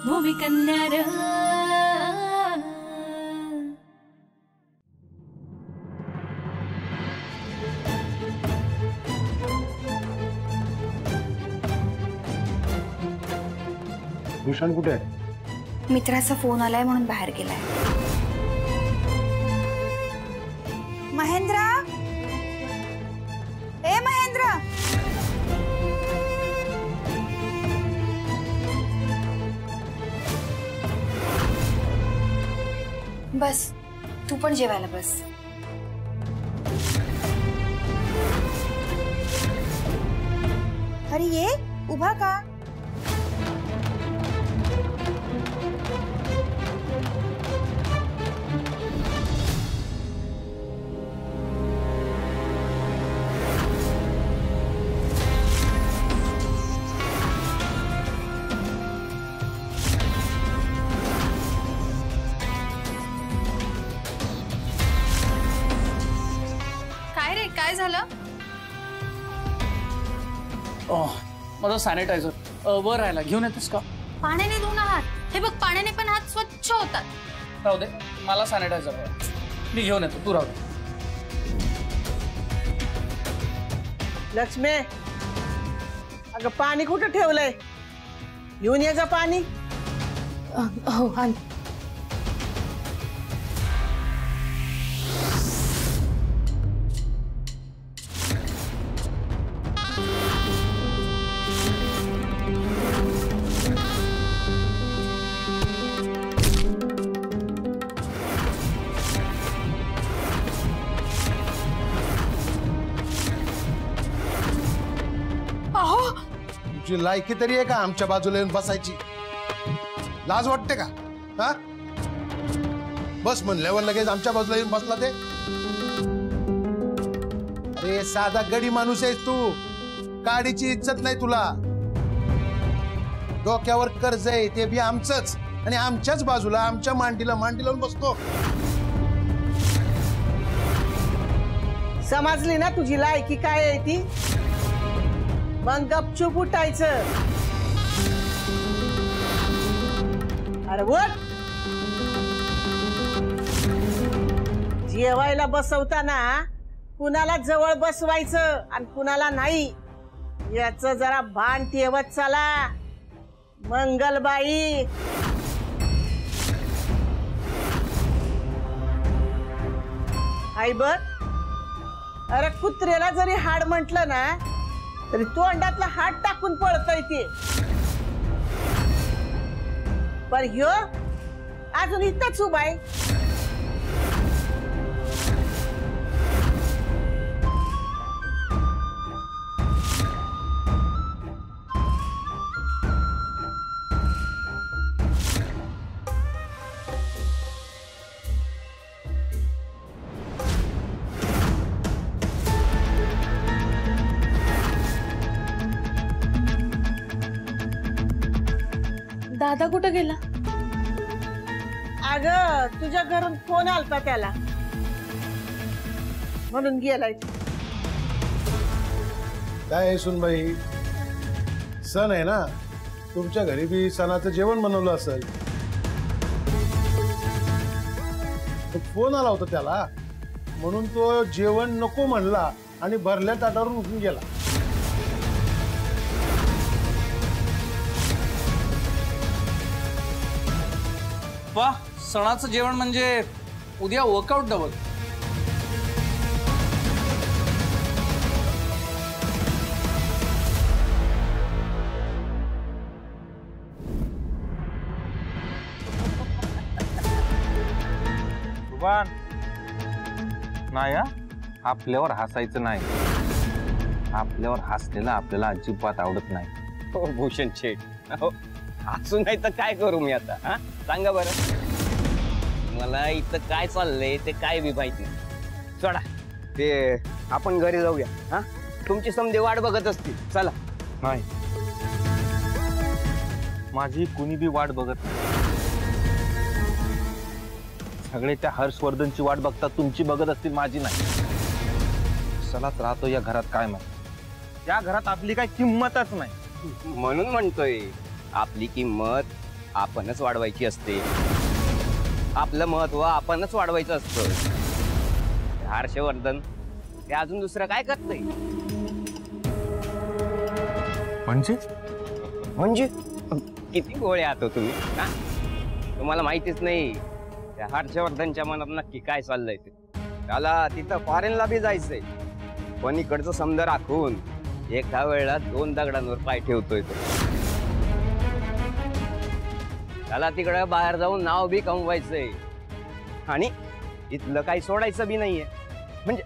भूमिकन्या रे। भूषण कुठे आहे? मित्राचा फोन आलाय म्हणून बाहेर गेलाय। महेंद्र, ए महेंद्र, बस तू पण जेवायला बस। अरे ये उभा का? काय झालं? माझा सॅनिटायझर वर राहिला, घेऊन येतेस का? पाण्याने धुवून हात, हे बघ पाण्याने पण हात स्वच्छ होतात। राहू दे, मला सॅनिटायझर मी घेऊन येतो, तू राहू दे। लक्ष्मी, अगं पाणी कुठं ठेवलंय? घेऊन ये जा पाणी। हो आण। तुझी लायकी तरी आहे का आमच्या बाजूला येऊन बसायची? लाज वाटते का? हा, बस म्हणल्यावर लगेच आमच्या बाजूला येऊन बसला ते? अरे साधा गडी माणूस आहेस तू, काडीची इज्जत नाही तुला। डोक्यावर कर्ज आहे ते बी आमचंच, आणि आमच्याच बाजूला आमच्या मांडीला लावून बसतो। समजली ना तुझी लायकी काय आहे ती? मग गपचूप उठायचं। अरे उठ, जेवायला बसवताना कुणाला जवळ बसवायचं आणि कुणाला नाही याचं जरा भान ठेवत चला। मंगलबाई, आई बर, अरे कुत्र्याला जरी हाड म्हटलं ना तरी तोंडातला हात टाकून पळतय ते, पर ह्यो अजून इथंच उभा आहे। दादा कुठं गेला? अगं तुझ्या घरून फोन आलता त्याला, म्हणून गेलाय। काय आहे सुनबाई, सण आहे ना, तुमच्या घरी बी सणाचं जेवण बनवलं असेल, फोन आला होता त्याला म्हणून तो जेवण नको म्हणला आणि भरल्या ताटावरून उठून गेला। वा, सणाचं जेवण म्हणजे उद्या वर्कआउट डबल। नाही, आपल्यावर हसायचं नाही, आपल्यावर हसलेलं आपल्याला अजिबात आवडत नाही। हो भूषण शेठ, हसू नाही तर काय करू मी आता? हा सांगा बरं, मला इथं काय चाललंय ते काय बी माहिती। सोडा ते, आपण घरी जाऊया। हा, तुमची समजे वाट बघत असतील, चला। नाही, माझी कुणी बी वाट बघत नाही, सगळे त्या हर्षवर्धनची वाट बघतात, तुमची बघत असतील, माझी नाही। चलाच राहतो या घरात, काय माहिती या घरात आपली काय किंमतच नाही। म्हणून म्हणतोय, आपली किंमत आपणच वाढवायची असते. आपलं महत्व आपणच वाढवायचं असतं. हर्षवर्धन ते अजून दुसरं काय करतंय? म्हणजे किती गोळे आहात हो तुम्ही हा? तुम्हाला माहितीच नाही त्या हर्षवर्धनच्या मनात नक्की काय चाललंय ते. त्याला तिथं फॉरेनला बी जायचंय, पण इकडचं समजा राखून एका वेळेला 2 दगडांवर पाय ठेवतोय तो. त्याला तिकडे बाहेर जाऊन नाव बी कमवायचंय आणि इथलं काही सोडायचं बी नाहीये. म्हणजे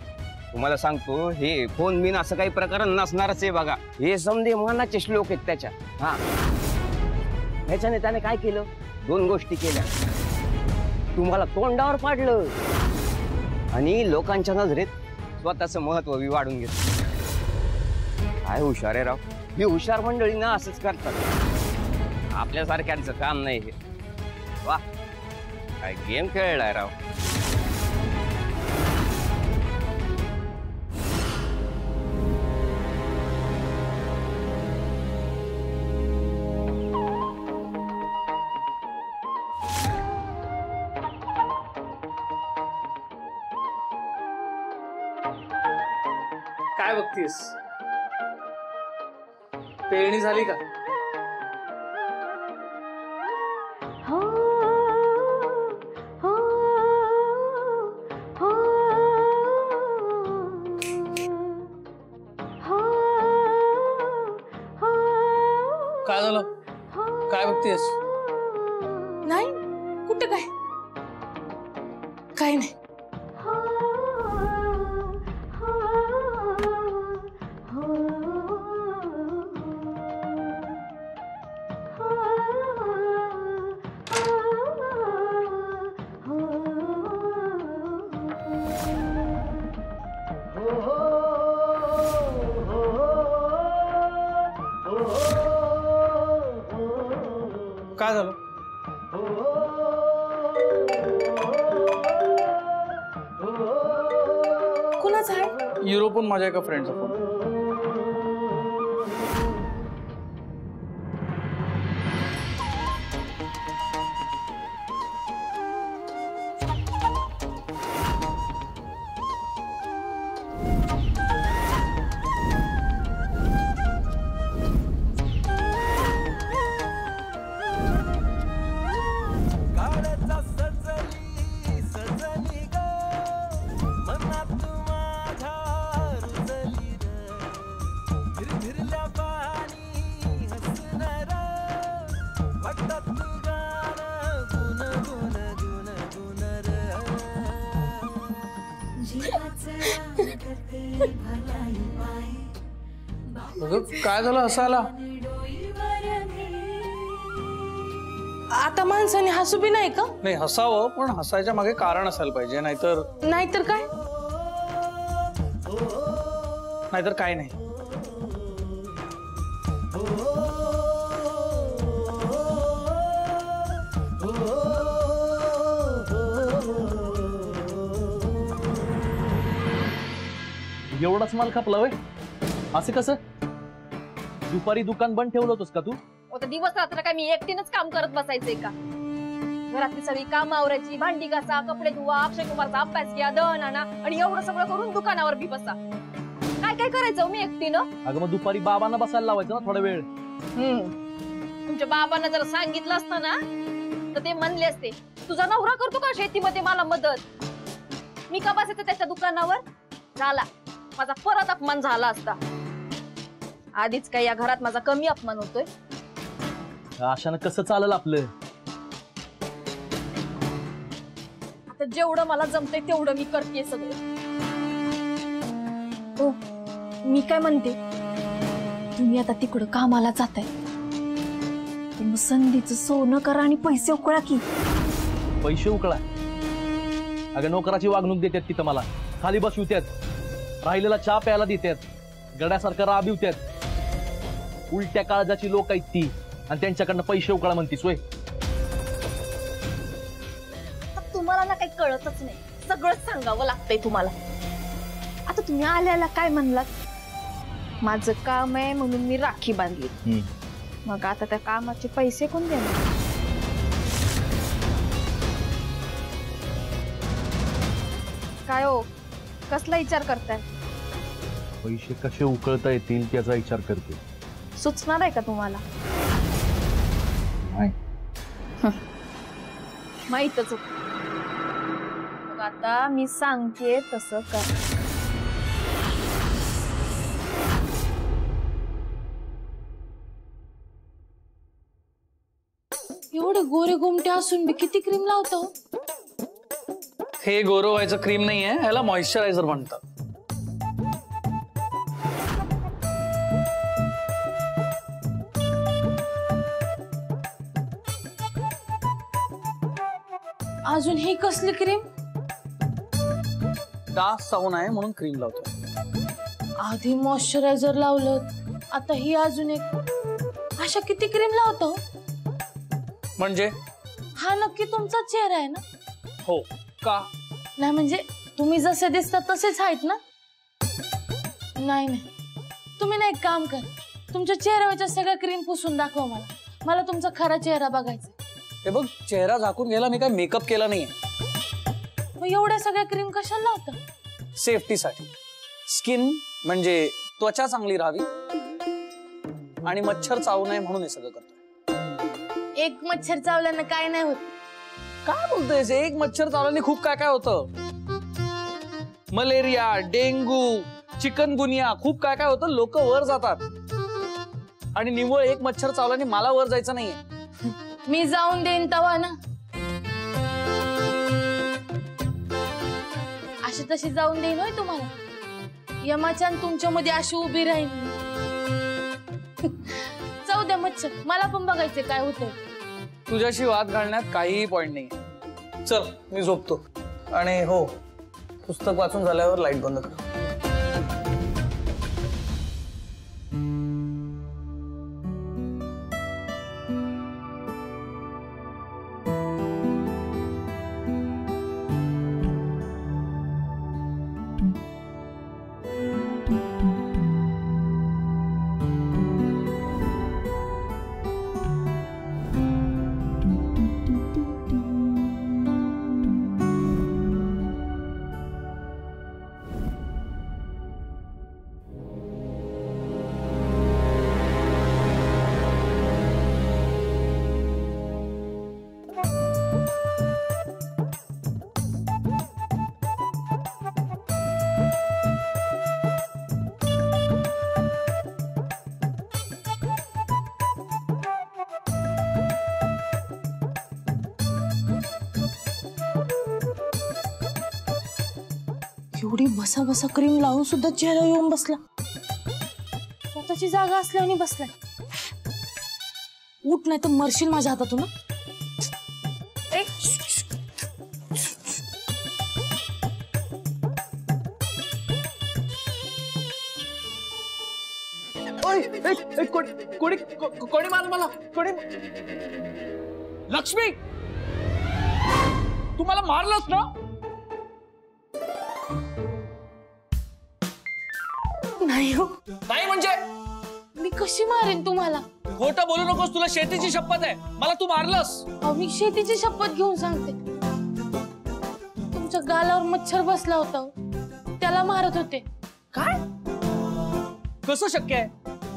तुम्हाला सांगतो हे फोन बिन असं काही प्रकरण नसणारच आहे बघा. हे समजे मनाचे श्लोक आहेत त्याच्या. हा ह्याच्याने त्याने काय केलं? 2 गोष्टी केल्या. तुम्हाला तोंडावर पाडलं आणि लोकांच्या नजरेत स्वतःचं महत्व बी वाढून घेतलं. काय हुशार आहे राव. ही हुशार मंडळी ना असंच करतात. आपल्यासारख्यांचं काम नाही हे. वा काय गेम खेळलाय राव. काय बघतीस? पेरणी झाली का? काय झालं? काय बघतेस? नाही कुठे काय काय नाही. काय झालं? कुणाचा आहे? युरोपहून माझ्या एका फ्रेंडचा फोन. काय झालं हसायला? आता माणसाने हसू बी नाही का? नाही हसावं, पण हसायच्या मागे कारण असायला पाहिजे. नाहीतर काय नाहीतर काय नाही. एवढाच माल खपला वय? असं कसं? दुपारी दुकान बंद ठेवलं होतंस का तू? आता दिवस रात्र काय मी एकटीनच काम करत बसायचंय का? घरातली सगळी काम आवरायची, भांडी घासा, कपडे धुवा, अक्षय कुमारचा अभ्यास घ्या, दळण आणा आणि एवढं सगळं करून दुकानावर बी बसा. काय काय करायचं मी एकटीनं? अगं मग दुपारी बाबांना बसायला लावायचं ना थोडा वेळ. तुमच्या बाबांना जर सांगितलं असतं ना तर ते म्हणले असते तुझा नवरा करतो का शेतीमध्ये मला मदत? मी का बसायचं त्याच्या दुकानावर? झाला माझा परत अपमान झाला असता. आधीच काय या घरात माझा कमी अपमान होतोय. अशानं कसं चालेल आपलं? आता जेवढं मला जमतंय तेवढं मी करते सगळं. हो मी काय म्हणते, तुम्ही आता तिकडं कामाला जाताय, मग संधीचं सोनं करा आणि पैसे उकळा की. पैसे उकळा? अगं नोकराची वागणूक देतात तिथं मला. खाली बसवत्यात, राहिलेला चहा प्यायला देतात, गड्यासारखं राबिवत्यात. उलट्या काळजाची लोक आहेत ती, आणि त्यांच्याकडनं पैसे उकळा म्हणतीस वय? तुम्हाला ना काही कळतच नाही, सगळंच सांगावं लागतंय तुम्हाला. आता तुम्ही आल्याला काय म्हणलात? माझं काम आहे म्हणून मी राखी बांधली. मग आता त्या कामाचे पैसे कोण देणार? काय हो, कसला विचार करताय? पैसे कसे उकळता येतील त्याचा विचार करते. सुचणार आहे का तुम्हाला? माहीतच होत. मग आता मी सांगते तसं कर. एवढे गोरे गोमटे असून बी किती क्रीम लावतो? हे गोरं व्हायचं क्रीम नाहीये, ह्याला मॉइश्चरायझर म्हणतात. अजून ही कसली क्रीम? डास चावून आहे म्हणून क्रीम लावतो. आधी मॉइश्चरायझर लावलं, आता ही अजून एक. अशा किती क्रीम लावतो? म्हणजे हा नक्की तुमचा चेहरा आहे ना? हो का? नाही म्हणजे तुम्ही जसे दिसतात तसेच आहेत ना? नाही नाही, तुम्ही ना एक काम कर, तुमच्या चेहऱ्यावरच्या सगळ्या क्रीम पुसून दाखवा मला. मला तुमचा खरा चेहरा बघायचा. हे बघ, चेहरा झाकून घ्यायला मी काय मेकअप केला नाहीये. मग एवढ्या सगळ्या क्रीम कशाला लावता? सेफ्टीसाठी. स्किन म्हणजे त्वचा चांगली राहावी आणि मच्छर चावू नये म्हणून हे सगळं करतो. एक मच्छर चावल्यानं काय नाही होत. काय बोलतोयस? एक मच्छर चावल्याने खूप काय काय होतं. मलेरिया, डेंगू, चिकनगुनिया, खूप काय काय होतं. लोक वर जातात आणि निव्वळ एक मच्छर चावल्याने मला वर जायचं नाहीये. मी जाऊन देईन तवा ना. अशी तशी जाऊन देईन होय तुम्हाला? यमाचान तुमच्या मध्ये अशी उभी राहीन. जाऊ द्या मच्छर, मला पण बघायचे काय होतंय. तुझ्याशी वाद घालण्यात काहीही पॉइंट नाही. चल मी झोपतो. आणि हो, पुस्तक वाचून झाल्यावर लाईट बंद कर. एवढी बसा बसा क्रीम लावून सुद्धा चेहरा येऊन बसला. स्वतःची जागा असल्याने बसलाय. उठ नाही तर मरशील माझ्या हातातून. कोणी मार मला. कोणी? लक्ष्मी, तू मला मारलंस ना? नाही हो. नाही म्हणजे मी कशी मारेन तुम्हाला? खोटं बोलू नकोस, तुला शेतीची शपथ आहे. मला तू मारलंस. मी शेतीची शपथ घेऊन सांगते. तुमच्या गालावर मच्छर बसला होता, त्याला मारत होते. काय? कसं शक्य आहे?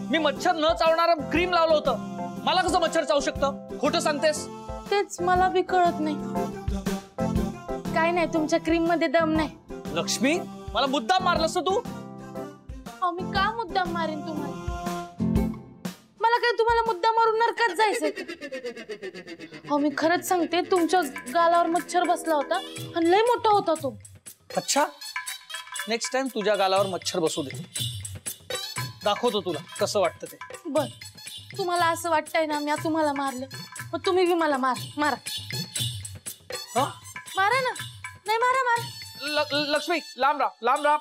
मी मच्छर न चावणारं क्रीम लावलं होतं. मला कसं मच्छर चावू शकतं? खोटं सांगतेस? तेच मला बी कळत नाही. काय नाही, तुमच्या क्रीम मध्ये दम नाही. लक्ष्मी, मला मुद्दाम मारलंस तू? मी का मुद्दाम मारेन तुम्हाला? मला काय तुम्हाला मुद्दाम मारून नरकात जायचंय? मी खरंच सांगते, तुमच्या गालावर मच्छर बसला होता आणि लय मोठा होता तो. अच्छा, नेक्स्ट टाइम तुझ्या गालावर मच्छर बसू दे. दाखवतो तुला कसं वाटतं ते. बर, तुम्हाला असं वाटतंय ना मी तुम्हाला मारलं, मग तुम्ही बी मला मारा. मारा ना. नाही, मारा. लक्ष्मी, लांब राहा.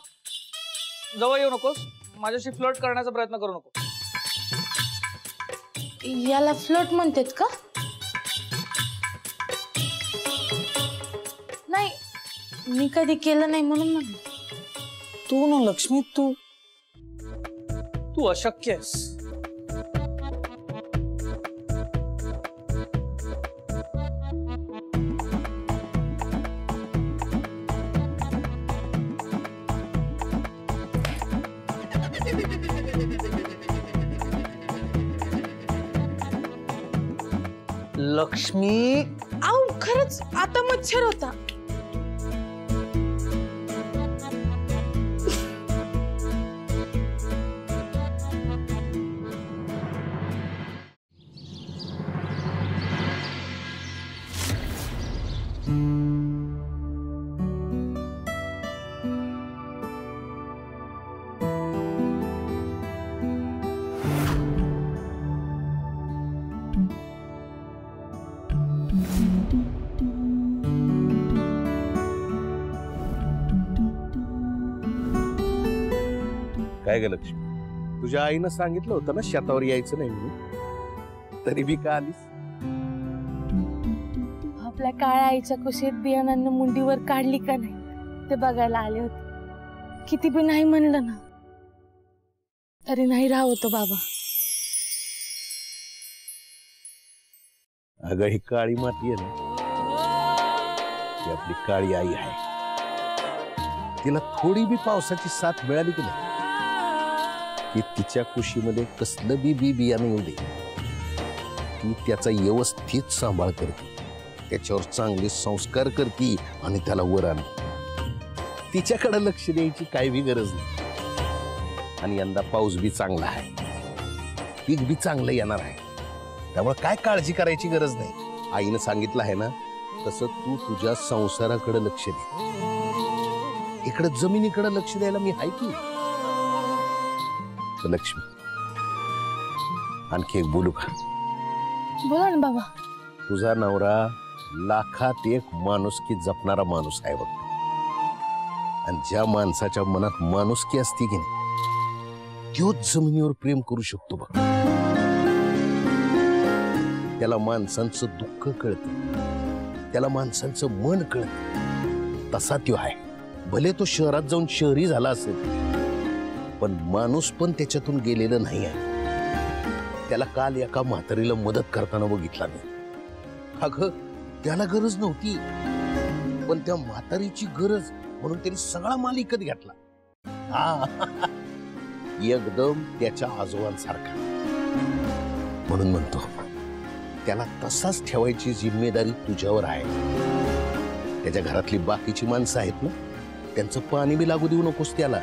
जवळ येऊ नकोस. माझ्याशी फ्लर्ट करण्याचा प्रयत्न करू नको. याला फ्लर्ट म्हणतात का? नाही, मी कधी केलं नाही म्हणून म्हणलं. तू ना लक्ष्मी, तू अशक्य आहेस. लक्ष्मी आऊ खरंच आता मच्छर होता. काय ग लक्ष्मी, तुझ्या आईनं सांगितलं होतं ना शेतावर यायचं नाही म्हणून, तरी बी का आलीस? आपल्या काळ्या आईच्या कुशीत बियाणांना मुंडीवर काढली का नाही ते बघायला आले होते. किती बी नाही म्हणलं ना तरी नाही राहतो बाबा. अगं ही काळी माती आहे ना, ती आपली काळी आई आहे. तिला थोडी बी पावसाची साथ मिळाली की नाही, की तिच्या कुशीमध्ये कसलं बी बियाणं येऊ दे, ती त्याचा व्यवस्थित सांभाळ करते, त्याच्यावर चांगले संस्कार करते आणि त्याला वर आणते. तिच्याकडे लक्ष द्यायची काही बी गरज नाही. आणि यंदा पाऊस बी चांगला आहे, पीक बी चांगलं येणार आहे, त्यामुळे काय काळजी करायची गरज नाही. आईनं सांगितलं आहे ना तसं तू तुझ्या संसाराकडे लक्ष दे. इकडे जमिनीकडे लक्ष द्यायला मी आहे की. लक्ष्मी, आणखी एक बोलू का? बोला ना बाबा. तुझा नवरा लाखात एक माणुसकी जपणारा माणूस आहे बघ. आणि ज्या माणसाच्या मनात माणुसकी असते की नाही, तोच जमिनीवर प्रेम करू शकतो बघ. त्याला माणसांचं दुःख कळतं, त्याला माणसांचं मन कळतं. तसा तो आहे. भले तो शहरात जाऊन शहरी झाला असेल, पण माणूस पण त्याच्यातून गेलेलं नाही आहे. त्याला काल एका म्हातारीला मदत करताना बघितला मी. अगं त्याला गरज नव्हती, पण त्या म्हातारीची गरज म्हणून त्यांनी सगळा माल विकत घेतला. हा एकदम त्याच्या आजोबांसारखा. म्हणून म्हणतो त्याला तसाच ठेवायची जिम्मेदारी तुझ्यावर आहे. त्याच्या घरातली बाकीची माणसं आहेत ना, त्यांचं पाणी बी लागू देऊ नकोस त्याला.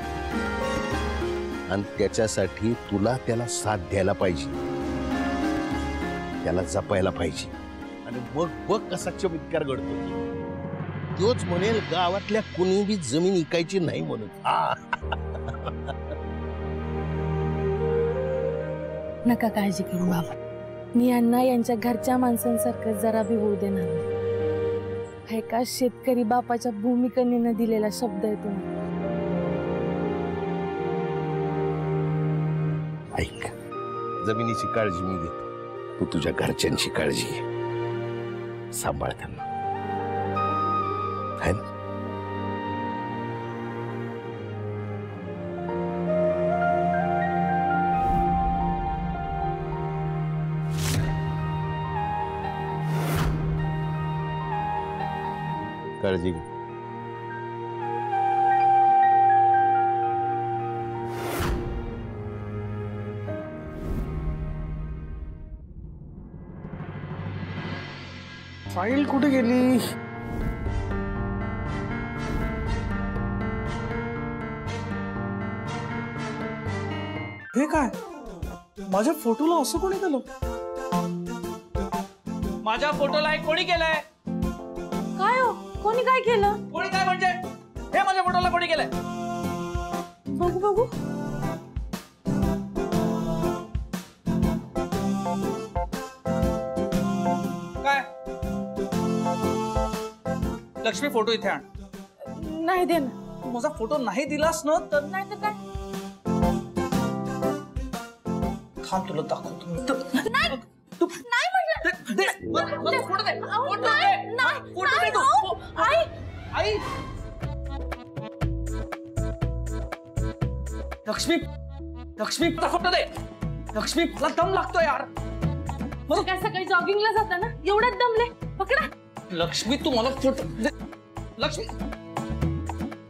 आणि त्याच्यासाठी तुला त्याला साथ द्यायला पाहिजे, त्याला जपायला पाहिजे. आणि मग बघ कसा चमत्कार घडतो. तोच म्हणेल गावातल्या कुणी बी जमीन विकायची नाही म्हणून. नका काळजी करू बाबा. मी यांना यांच्या घरच्या माणसांसारखं जरा बी होऊ देणार नाही. एका शेतकरी बापाच्या भूमिकेने दिलेला शब्द आहे तो. ऐक, जमिनीची काळजी मी घेतो, तू तुझ्या घरच्यांची काळजी घे. सांभाळ त्यांना. है ना? काळजी घे. फाईल कुठे गेली? हे काय, माझ्या फोटोला असं कोणी केलं? माझ्या फोटोला एक कोणी केलंय? काय हो, कोणी काय केलं? कोणी काय म्हणजे हे माझ्या फोटोला कोणी केलंय? बघू बघू. काय लक्ष्मी, फोटो इथे आण. नाही दे ना. तू माझा फोटो नाही दिलास ना तर नाही तर काय? थांब तुला दाखवतो. नाही म्हटलं. दे मला फोटो दे. फोटो दे. नाही फोटो दे तू. आई आई लक्ष्मी, लक्ष्मी मला फोटो दे. लक्ष्मी मला दम लागतो यार. काय सकाळी जॉगिंगला जाताना एवढ्यात दमले? पकडा. लक्ष्मी तू मला फोटो दे. लक्ष्मी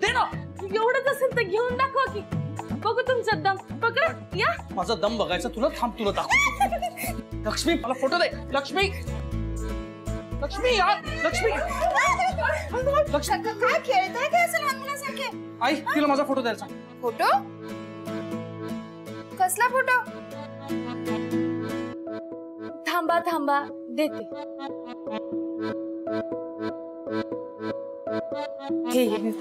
दे ना. एवढंच असेल तर घेऊन दाखवा की, बघू तुमचा दम. पकडा या. माझा दम बघायचा तुला. थांब तुला दाखव. लक्ष्मी मला फोटो दे. लक्ष्मी लक्ष्मी लक्ष्मी काय खेळताय काय असं लहान मुलासारखे? आई तिला माझा फोटो द्यायचा. फोटो? कसला फोटो? थांबा थांबा देते. हे घे.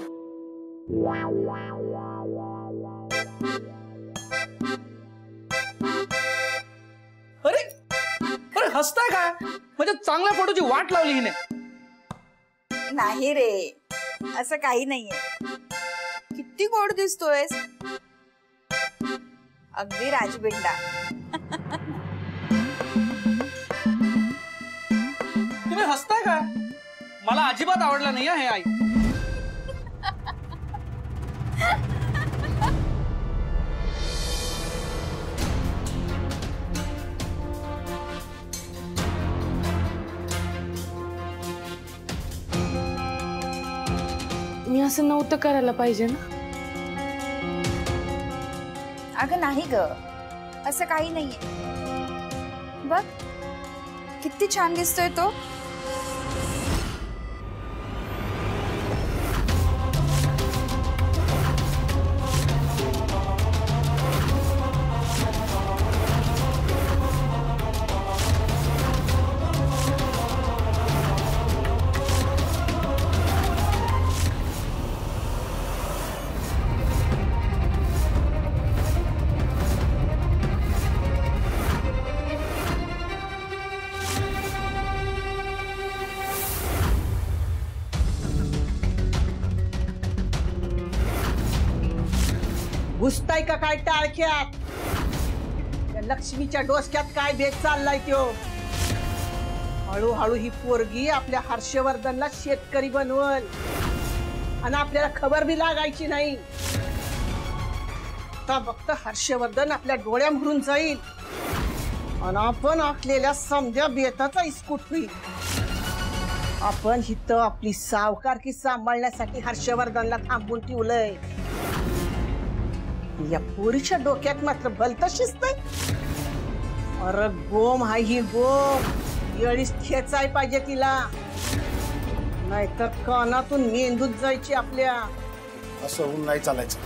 अरे अरे हसताय काय? म्हणजे चांगल्या फोटोची वाट लावली हिने. नाही रे, असं काही नाहीये. किती गोड दिसतोयस, अगदी राजबिंडा. तुम्ही हसताय काय? मला अजिबात आवडलं नाही हे आई. मी असं नव्हतं करायला पाहिजे ना. अगं नाही ग, असं काही नाहीये. बघ किती छान दिसतोय तो. घुसताय का काय टाळक्यात? त्या लक्ष्मीच्या डोसक्यात काय बेत चाललाय त्यो? हळूहळू ही पोरगी आपल्या हर्षवर्धनला शेतकरी बनवल आणि आपल्याला खबर बी लागायची नाही. आता फक्त हर्षवर्धन आपल्या डोळ्या भरून जाईल आणि आपण आखलेल्या समध्या बेताचा इस्कूट होईल. आपण हिथं आपली सावकारकी सांभाळण्यासाठी हर्षवर्धनला थांबून ठेवलंय. या पोरीच्या डोक्यात मात्र भलत शिजतंय. अरे गोम हाय ही गोम, येळीच खेचाय पाहिजे तिला, नाहीतर कानातून मेंदूत जायची आपल्या. असं होऊन नाही चालायचं.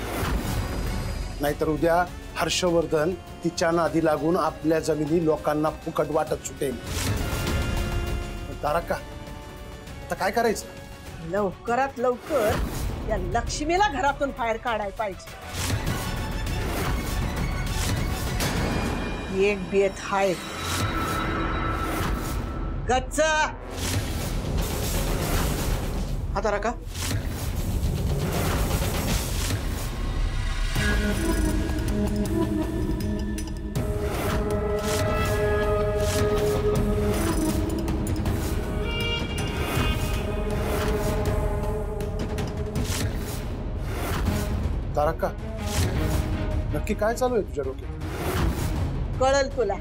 नाहीतर उद्या हर्षवर्धन तिच्या नादी लागून आपल्या जमिनी लोकांना फुकट वाटत सुटेल. तारका आता काय करायचं? लवकरात लवकर या लक्ष्मीला घरातून बाहेर काढायला पाहिजे. एक बेत हाय गच्च. आता रका तारका नक्की काय चालू आहे तुझ्या डोक्यात? कळल तुला.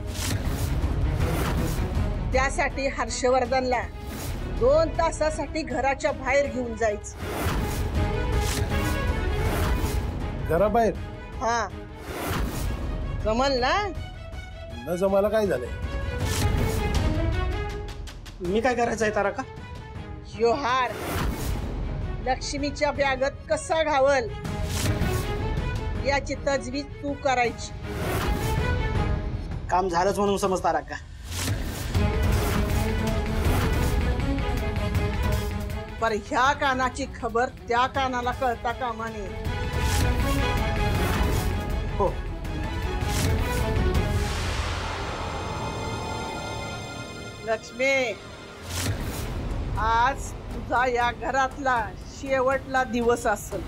त्यासाठी हर्षवर्धनला 2 तासासाठी घराच्या बाहेर घेऊन जायचं. घराबाहेर? हा जमल ना? न जमायला काय झालंय? मी काय करायचं आहे तारका? ह्यो हार लक्ष्मीच्या बॅगत कसा घावल याची तजवीज तू करायची. काम झालंच म्हणून समज तारका. पर ह्या कानाची खबर त्या कानाला कळता कामा नये. हो लक्ष्मी, आज तुझा या घरातला शेवटला दिवस असेल.